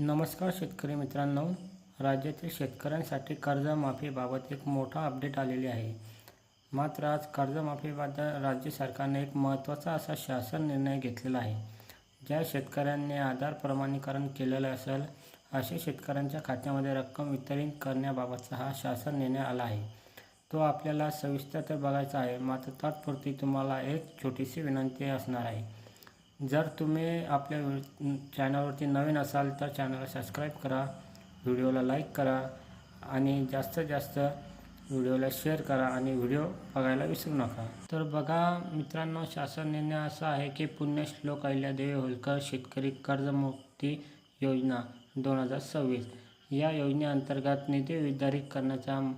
नमस्कार शेतकरी मित्रांनो, राज्यातील शेतकऱ्यांसाठी कर्जमाफीबाबत एक मोठा अपडेट आलेली आहे. मात्र आज कर्जमाफीबद्दल राज्य सरकारने एक महत्त्वाचा असा शासन निर्णय घेतलेला आहे. ज्या शेतकऱ्यांनी आधार प्रमाणीकरण केलेलं असेल अशा शेतकऱ्यांच्या खात्यामध्ये रक्कम वितरित करण्याबाबतचा हा शासन निर्णय आला आहे. तो आपल्याला सविस्तर तर बघायचा आहे, मात्र तात्पुरती तुम्हाला एक छोटीशी विनंती असणार आहे. जर तुम्ही आपल्या चॅनलवरती नवीन असाल तर चॅनलला सबस्क्राईब करा, व्हिडिओला लाईक करा आणि जास्तीत जास्त व्हिडिओला शेअर करा आणि व्हिडिओ बघायला विसरू नका. तर बघा मित्रांनो, शासन निर्णय असा आहे की पुण्यश्लोक अहिल्यादेवी होळकर शेतकरी कर्जमुक्ती योजना 2026 या योजनेअंतर्गत निधी वितरित करण्याचा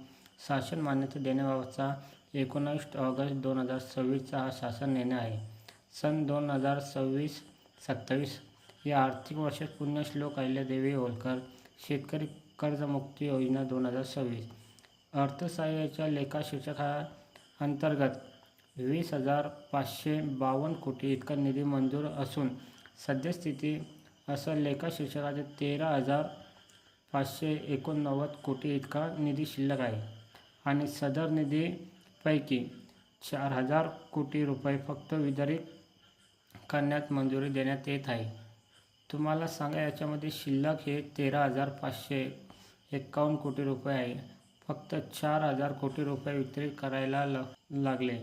शासन मान्यता देण्याबाबतचा 19 ऑगस्ट 2026 हा शासन निर्णय आहे. सन 2026-27 या आर्थिक वर्षात पुण्यश्लोक अहिल्यादेवी होळकर शेतकरी कर्जमुक्ती योजना 2026 अर्थसहाय्याच्या लेखाशीर्षकाअंतर्गत 20,552 कोटी इतका निधी मंजूर असून सद्यस्थिती असं लेखाशीर्षकाचे 13,589 कोटी इतका निधी शिल्लक आहे आणि सदर निधीपैकी 4,000 कोटी रुपये फक्त वितरित करण्यात मंजुरी देण्यात येत आहे. तुम्हाला सांगा, याच्यामध्ये शिल्लक हे 13,551 कोटी रुपये आहे. फक्त 4,000 कोटी रुपये वितरित करायला लागले.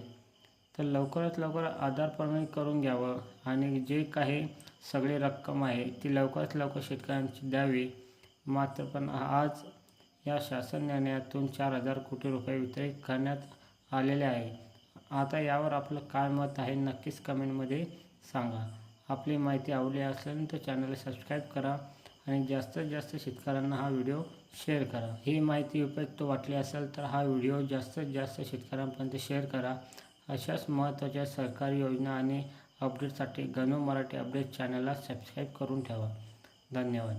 तर लवकरात लवकर आधार प्रमाणित करून घ्यावं आणि जे काही सगळी रक्कम आहे ती लवकरात लवकर शेतकऱ्यांची द्यावी. मात्र पण आज या शासन निर्णयातून 4,000 कोटी रुपये वितरित करण्यात आलेले आहे. आता यावर आपलं काय मत आहे नक्कीच कमेंटमध्ये सांगा. आपली माहिती आवडली असेल तर चॅनलला सबस्क्राईब करा आणि जास्तीत जास्त शेतकऱ्यांना हा व्हिडिओ शेअर करा. ही माहिती उपयुक्त वाटली असेल तर हा व्हिडिओ जास्तीत जास्त शेतकऱ्यांपर्यंत शेअर करा. अशाच महत्त्वाच्या सरकारी योजना आणि अपडेटसाठी गणू मराठी अपडेट चॅनलला सबस्क्राईब करून ठेवा. धन्यवाद.